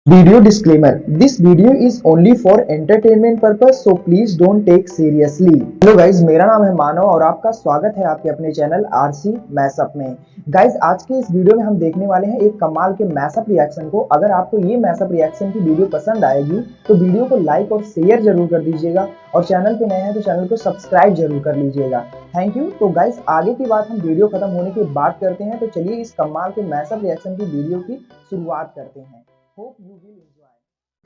Video disclaimer: This video is only for entertainment purpose, so please don't take seriously. Hello guys, मेरा नाम है मानव और आपका स्वागत है आपके अपने चैनल आरसी मैशअप में। गाइज, आज के इस वीडियो में हम देखने वाले हैं एक कमाल के मैशअप रिएक्शन को। अगर आपको ये मैशअप रिएक्शन की वीडियो पसंद आएगी तो वीडियो को लाइक और शेयर जरूर कर दीजिएगा और चैनल पे नए हैं तो चैनल को सब्सक्राइब जरूर कर लीजिएगा। Thank you. तो गाइज, आगे की बात हम वीडियो खत्म होने के बाद करते हैं, तो चलिए इस कमाल के मैशअप रिएक्शन की वीडियो की शुरुआत करते हैं। Hope you will enjoy.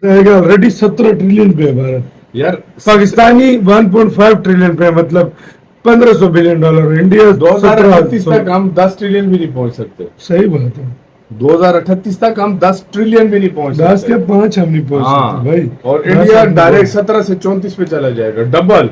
रहेगा ऑलरेडी 17 ट्रिलियन पे भारत यार पाकिस्तानी 1.5 ट्रिलियन पे, मतलब 1500 बिलियन डॉलर। इंडिया 2038 तक हम 10 ट्रिलियन भी नहीं पहुंच सकते। सही बात है। 2038 तक हम 10 ट्रिलियन भी नहीं पहुंच 10 सकते। के 5 हम नहीं पहुंच सकते भाई। और इंडिया डायरेक्ट 17 से 34 पे चला जाएगा, डबल।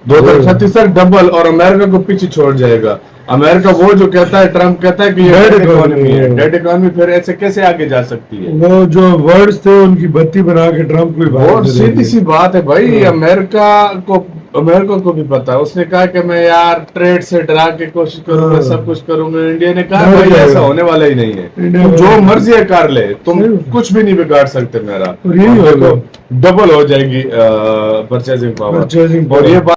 2038 तक डबल, और अमेरिका को पीछे छोड़ जाएगा। अमेरिका वो जो कहता है, ट्रम्प कहता है कि ये डेड इकोनॉमी है, डेड इकोनॉमी, फिर ऐसे कैसे आगे जा सकती है? वो जो वर्ड्स थे उनकी बत्ती बना के ट्रम्प को और सीधी सी बात है भाई, अमेरिका को भी पता है। उसने कहा कि मैं यार ट्रेड से डरा के कोशिश करूंगा, सब कुछ करूंगा। इंडिया ने कहा भाई ऐसा होने वाला ही नहीं है, तुम जो मर्जी है कर ले, तुम कुछ भी नहीं बिगाड़ सकते मेरा। डबल हो जाएगी परचेजिंग पावर। और ये बात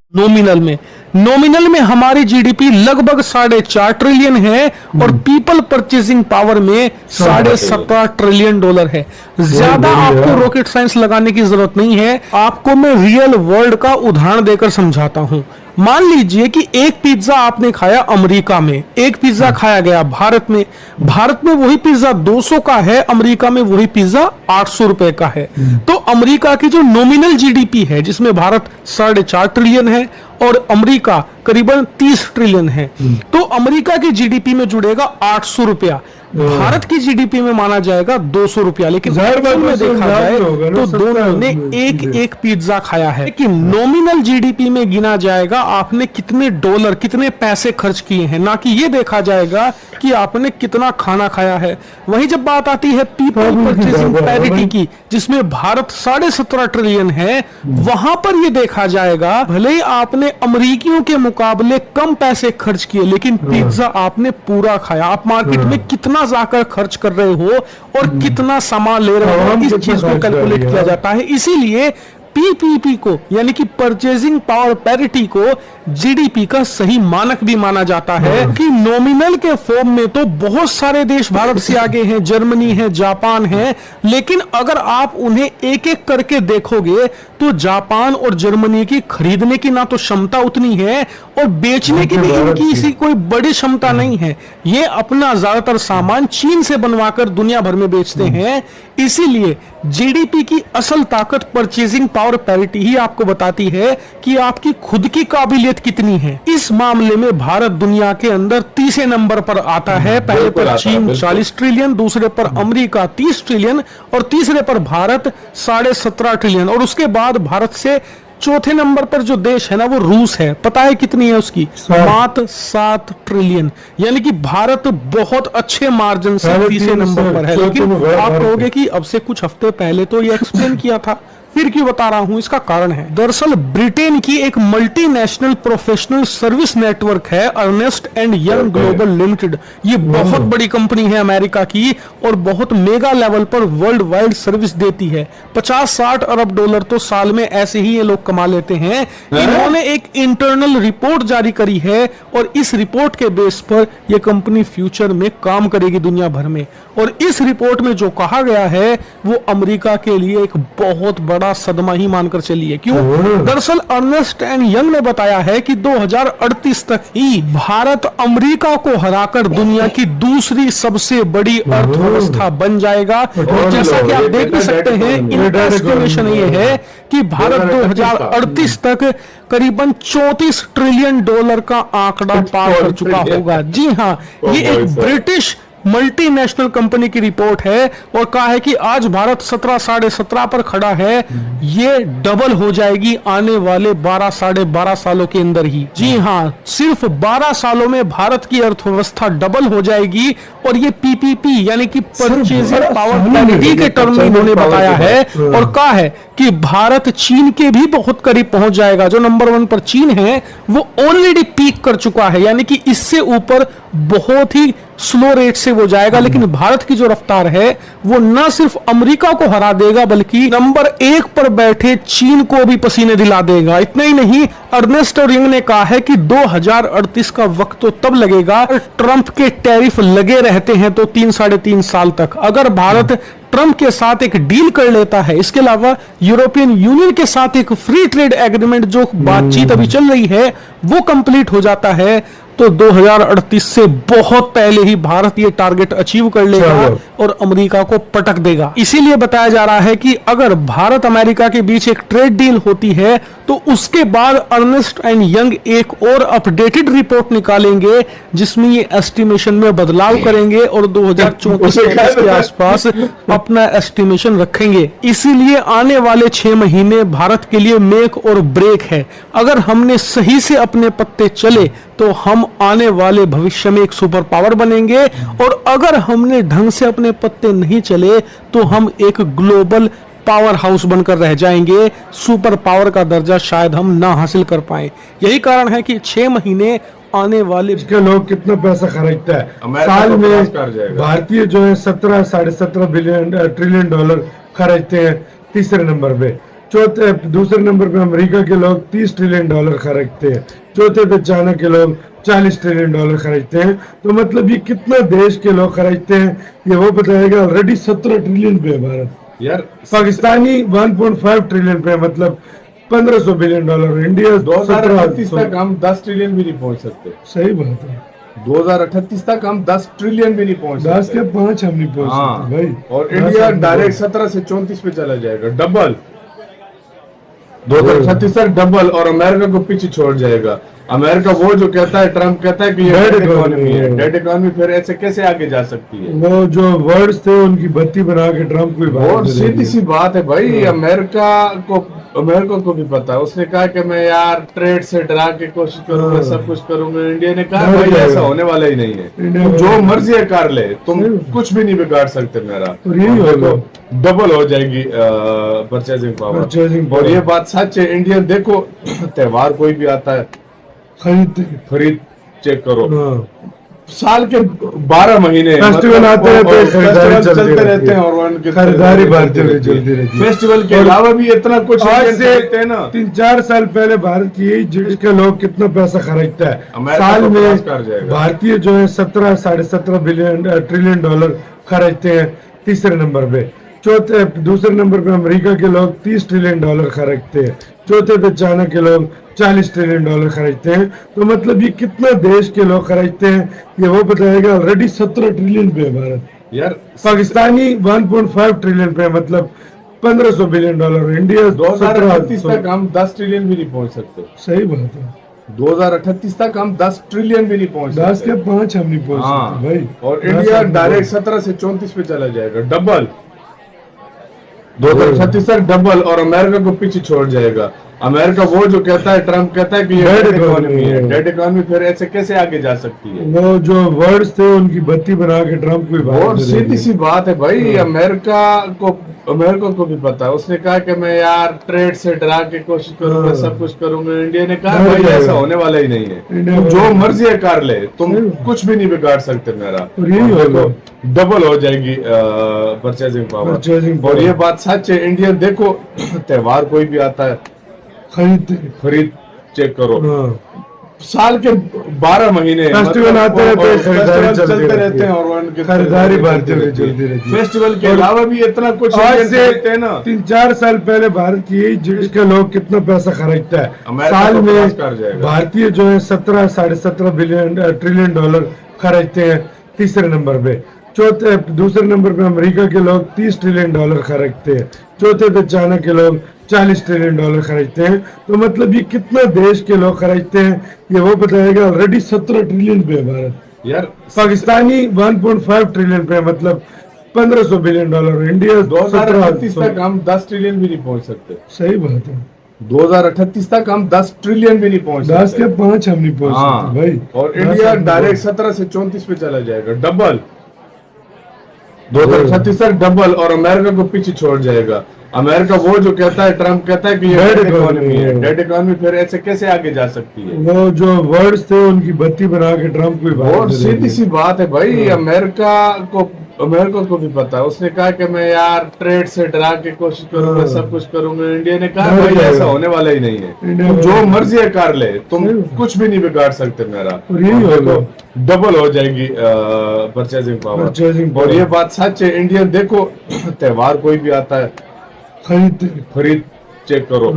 नॉमिनल में हमारी जीडीपी लगभग 4.5 ट्रिलियन है और पीपल परचेजिंग पावर में 17.5 ट्रिलियन डॉलर है। ज्यादा आपको रॉकेट साइंस लगाने की जरूरत नहीं है। आपको मैं रियल वर्ल्ड का उदाहरण देकर समझाता हूं। मान लीजिए कि एक पिज्जा आपने खाया अमेरिका में, एक पिज्जा खाया गया भारत में। भारत में वही पिज्जा 200 का है, अमेरिका में वही पिज्जा 800 रुपए का है। तो अमेरिका की जो नॉमिनल जीडीपी है, जिसमें भारत 4.5 ट्रिलियन है और अमेरिका करीबन 30 ट्रिलियन है, तो अमेरिका की जीडीपी में जुड़ेगा 800 रुपया। भारत की जीडीपी में माना जाएगा 200 रुपया। लेकिन में देखा जाए तो दोनों ने एक एक पिज्जा खाया है। लेकिन नॉमिनल जीडीपी में गिना जाएगा आपने कितने डॉलर, कितने पैसे खर्च किए हैं, ना कि ये देखा जाएगा कि आपने कितना खाना खाया है। वहीं जब बात आती है पीपल परचेजिंग पैरिटी की, जिसमें भारत 17.5 ट्रिलियन है, वहां पर ये देखा जाएगा भले ही आपने अमेरिकियों के मुकाबले कम पैसे खर्च किए, लेकिन पिज्जा आपने पूरा खाया। आप मार्केट में कितना जाकर खर्च कर रहे हो और कितना सामान ले रहे हो, इस चीज को कैलकुलेट किया जाता है। इसीलिए पीपीपी को, यानी कि परचेजिंग पावर पैरिटी को, जीडीपी का सही मानक भी माना जाता है। कि नॉमिनल के फॉर्म में तो बहुत सारे देश भारत से आगे हैं, जर्मनी है, जापान है, लेकिन अगर आप उन्हें एक एक करके देखोगे तो जापान और जर्मनी की खरीदने की ना तो क्षमता उतनी है और बेचने की भी इनकी इसी कोई बड़ी क्षमता नहीं है। ये अपना ज्यादातर सामान चीन से बनवाकर दुनिया भर में बेचते हैं। इसीलिए जीडीपी की असल ताकत परचेजिंग पावर पैरिटी ही आपको बताती है कि आपकी खुद की काबिलियत कितनी है। इस मामले में भारत दुनिया के अंदर तीसरे नंबर पर आता है। पहले पर चीन 40 ट्रिलियन, दूसरे पर अमेरिका 30 ट्रिलियन और तीसरे पर भारत 17.5 ट्रिलियन। और उसके बाद भारत से चौथे नंबर पर जो देश है ना, वो रूस है। पता है कितनी है उसकी? मात्र 7 ट्रिलियन। यानी कि भारत बहुत अच्छे मार्जिन से तीसरे नंबर पर है। लेकिन आप कहोगे कि अब से कुछ हफ्ते पहले तो ये एक्सप्लेन किया था, फिर क्यों बता रहा हूं? इसका कारण है, दरअसल ब्रिटेन की एक मल्टीनेशनल प्रोफेशनल सर्विस नेटवर्क है, Ernst and Young Global Limited. ये बहुत बड़ी कंपनी है अमेरिका की और बहुत मेगा लेवल पर वर्ल्ड वाइड सर्विस देती है। 50-60 अरब डॉलर तो साल में ऐसे ही ये लोग कमा लेते हैं। इन्होंने एक इंटरनल रिपोर्ट जारी करी है और इस रिपोर्ट के बेस पर यह कंपनी फ्यूचर में काम करेगी दुनिया भर में। और इस रिपोर्ट में जो कहा गया है वो अमेरिका के लिए एक बहुत बड़ा सदमा ही मानकर चलिए। क्यों? दरअसल अर्नेस्ट एंड यंग ने बताया है कि 2038 तक ही भारत अमेरिका को हराकर दुनिया की दूसरी सबसे बड़ी अर्थव्यवस्था बन जाएगा। और जैसा कि आप देख भी सकते हैं, इनका एस्टिमेशन ये है कि भारत 2038 तक करीबन 34 ट्रिलियन डॉलर का आंकड़ा पार कर चुका होगा। जी हाँ, ये एक ब्रिटिश मल्टीनेशनल कंपनी की रिपोर्ट है और कहा है कि आज भारत 17.5 पर खड़ा है, ये डबल हो जाएगी आने वाले 12-12.5 सालों के अंदर ही। जी हाँ, सिर्फ 12 सालों में भारत की अर्थव्यवस्था डबल हो जाएगी। और ये पीपीपी यानी कि परचेजिंग पावर पैरिटी के टर्म में इन्होंने बताया है और कहा है कि भारत चीन के भी बहुत करीब पहुंच जाएगा। जो नंबर 1 पर चीन है वो ऑलरेडी पीक कर चुका है, यानी कि इससे ऊपर बहुत ही स्लो रेट से वो जाएगा, लेकिन भारत की जो रफ्तार है वो न सिर्फ अमेरिका को हरा देगा बल्कि नंबर 1 पर बैठे चीन को भी पसीने दिला देगा। इतना ही नहीं, अर्नेस्ट और यंग ने कहा है कि 2038 का वक्त तो तब लगेगा, ट्रंप के टैरिफ लगे रहते हैं तो 3-3.5 साल तक। अगर भारत ट्रंप के साथ एक डील कर लेता है, इसके अलावा यूरोपियन यूनियन के साथ एक फ्री ट्रेड एग्रीमेंट जो बातचीत अभी चल रही है वो कंप्लीट हो जाता है, तो 2038 से बहुत पहले ही भारत ये टारगेट अचीव कर लेगा और अमेरिका को पटक देगा। इसीलिए बताया जा रहा है कि अगर भारत अमेरिका के बीच एक ट्रेड डील होती है तो उसके बाद अर्नेस्ट एंड यंग एक और अपडेटेड रिपोर्ट निकालेंगे जिसमें ये एस्टिमेशन में बदलाव करेंगे और 2034 के आसपास अपना एस्टिमेशन रखेंगे। इसीलिए आने वाले 6 महीने भारत के लिए मेक और ब्रेक है। अगर हमने सही से अपने पत्ते चले तो हम आने वाले भविष्य में एक सुपर पावर बनेंगे, और अगर हमने ढंग से अपने पत्ते नहीं चले तो हम एक ग्लोबल पावर हाउस बनकर रह जाएंगे। सुपर पावर का दर्जा शायद हम ना हासिल कर पाए। यही कारण है कि 6 महीने आने वाले के लोग कितना पैसा खर्चता है साल में। भारतीय जो है 17-17.5 ट्रिलियन डॉलर खर्चते हैं तीसरे नंबर पे। दूसरे नंबर पे अमेरिका के लोग 30 ट्रिलियन डॉलर खर्चते हैं। चौथे पे चाइना के लोग 40 ट्रिलियन डॉलर खर्चते हैं। तो मतलब ये कितना देश के लोग खर्चते हैं ये वो बताएगा। ऑलरेडी 17 ट्रिलियन पे है भारत। यार पाकिस्तानी 1.5 ट्रिलियन पे, मतलब 1500 बिलियन डॉलर। इंडिया 2038 तक हम 10 ट्रिलियन भी नहीं पहुंच सकते। सही बात है। 2038 तक हम 10 ट्रिलियन भी नहीं पहुंच सकते। 10 के 5 हम नहीं पहुंच सकते भाई। और इंडिया डायरेक्ट 17 से 34 पे चला जाएगा, डबल। 2036 तक डबल, और अमेरिका को पीछे छोड़ जाएगा। अमेरिका वो जो कहता है, ट्रम्प कहता है कि ये डेड इकोनॉमी है, डेड इकोनॉमी, फिर ऐसे कैसे आगे जा सकती है? वो जो वर्ड्स थे उनकी बत्ती बना के ट्रम्प को और सीधी सी बात है भाई, अमेरिका को भी पता है। उसने कहा कि मैं यार ट्रेड से डरा के कोशिश करूंगा, सब कुछ करूंगा। इंडिया ने कहा भाई ऐसा होने वाला ही नहीं है, जो मर्जी है कर ले, तुम कुछ भी नहीं बिगाड़ सकते मेरा। डबल हो जाएगी परचेजिंग पावर। और ये बात सच है। इंडिया देखो, त्योहार कोई भी आता है, खरीद चेक करो, साल के 12 महीने फेस्टिवल आते रहते हैं, फेस्टिवल चलते रहते हैं, और खरीदारी भारतीय में चलती रहती है। फेस्टिवल के अलावा भी इतना कुछ आज से 3-4 साल पहले भारत की जिसके लोग कितना पैसा खर्चता है साल में। भारतीय जो है 17-17.5 ट्रिलियन डॉलर खर्चते हैं तीसरे नंबर पे। दूसरे नंबर पे अमेरिका के लोग 30 ट्रिलियन डॉलर खर्चते हैं। चौथे पे चाइना के लोग 40 ट्रिलियन डॉलर खर्चते हैं। तो मतलब ये कितना देश के लोग खर्चते हैं ये वो बताएगा। ऑलरेडी 17 ट्रिलियन पे है भारत। यार पाकिस्तानी 1.5 ट्रिलियन पे, मतलब 1500 बिलियन डॉलर। इंडिया 2038 तक हम 10 ट्रिलियन भी नहीं पहुंच सकते। सही बात है। 2038 तक हम 10 ट्रिलियन भी नहीं पहुंच सकते। 10 के 5 हम नहीं पहुंच सकते भाई। और इंडिया डायरेक्ट 17 से 34 पे चला जाएगा, डबल। 2036 तक डबल, और अमेरिका को पीछे छोड़ जाएगा। अमेरिका वो जो कहता है, ट्रम्प कहता है कि ये डेड इकोनॉमी है, डेड इकोनॉमी, फिर ऐसे कैसे आगे जा सकती है? वो जो वर्ड्स थे उनकी बत्ती बना के ट्रम्प को। और सीधी सी बात है भाई, अमेरिका को भी पता है। उसने कहा कि मैं यार ट्रेड से डरा के कोशिश करूंगा, सब कुछ करूंगा। इंडिया ने कहा भाई ऐसा होने वाला ही नहीं है, जो मर्जी है कर ले, तुम कुछ भी नहीं बिगाड़ सकते मेरा। डबल हो जाएगी परचेजिंग पावर। और ये बात सच है। इंडिया देखो, त्योहार कोई भी आता है, खरीद चेक करो, साल के 12 महीने फेस्टिवल आते रहते हैं, फेस्टिवल चलते रहते हैं, और खरीदारी भारतीय में चलती रहती है। फेस्टिवल के अलावा भी इतना कुछ आज से 3-4 साल पहले भारत की जिसके लोग कितना पैसा खर्चता है साल में। भारतीय जो है 17-17.5 ट्रिलियन डॉलर खर्चते हैं तीसरे नंबर पे। दूसरे नंबर पे अमेरिका के लोग 30 ट्रिलियन डॉलर खर्चते हैं। चौथे पे चाइना के लोग 40 ट्रिलियन डॉलर खर्चते हैं। तो मतलब ये कितना देश के लोग खर्चते हैं ये वो बताएगा। ऑलरेडी 17 ट्रिलियन पे है भारत। यार पाकिस्तानी 1.5 ट्रिलियन पे, मतलब 1500 बिलियन डॉलर। इंडिया 2038 तक हम 10 ट्रिलियन भी नहीं पहुंच सकते। सही बात है। 2038 तक हम 10 ट्रिलियन भी नहीं पहुंच सकते। 10 के 5 हम नहीं पहुंच सकते भाई। और इंडिया डायरेक्ट 17 से 34 पे चला जाएगा, डबल। 2036 तक डबल, और अमेरिका को पीछे छोड़ जाएगा। अमेरिका वो जो कहता है, ट्रम्प कहता है कि ये डेड इकोनॉमी है, डेड इकोनॉमी, फिर ऐसे कैसे आगे जा सकती है? वो जो वर्ड्स थे उनकी बत्ती बना के ट्रम्प को और सीधी सी बात है भाई, अमेरिका को भी पता है। उसने कहा कि मैं यार ट्रेड से डरा के कोशिश करूंगा, सब कुछ करूंगा। इंडिया ने कहा भाई ऐसा होने वाला ही नहीं है, तुम जो मर्जी है कर ले, तुम कुछ भी नहीं बिगाड़ सकते मेरा। डबल हो जाएगी परचेजिंग पावर। और ये बात सच है, इंडियन देखो त्योहार कोई भी आता है, खरीद चेक करो,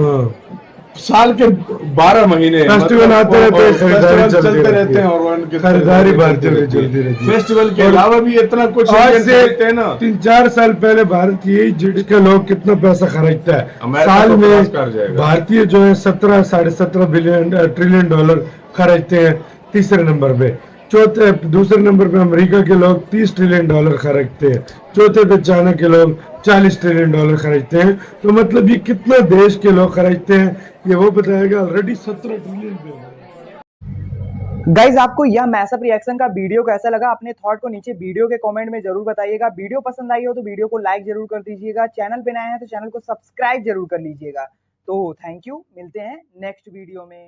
साल के 12 महीने फेस्टिवल आते रहते हैं, फेस्टिवल चलते रहते हैं, और उनकी खरीदारी बढ़ती रहती है। फेस्टिवल के अलावा भी इतना कुछ आज से है ना। 3-4 साल पहले भारत की यही जीडीपी के लोग कितना पैसा खर्चता है साल में। भारतीय जो है 17-17.5 ट्रिलियन डॉलर खर्चते हैं तीसरे नंबर पे। दूसरे नंबर पे अमेरिका के लोग 30 ट्रिलियन डॉलर खर्चते हैं। चौथे पे चाइना के लोग 40 ट्रिलियन डॉलर खर्चते हैं। तो मतलब ये कितना देश के लोग खर्चते हैं ये वो बताएगा। ऑलरेडी 17 ट्रिलियन पे। गाइज आपको यह मैसअप रिएक्शन का वीडियो कैसा लगा, अपने थॉट को नीचे वीडियो के कमेंट में जरूर बताइएगा। वीडियो पसंद आई हो तो वीडियो को लाइक जरूर कर दीजिएगा। चैनल पे नए हैं तो चैनल को सब्सक्राइब जरूर कर लीजिएगा। तो थैंक यू, मिलते हैं नेक्स्ट वीडियो में।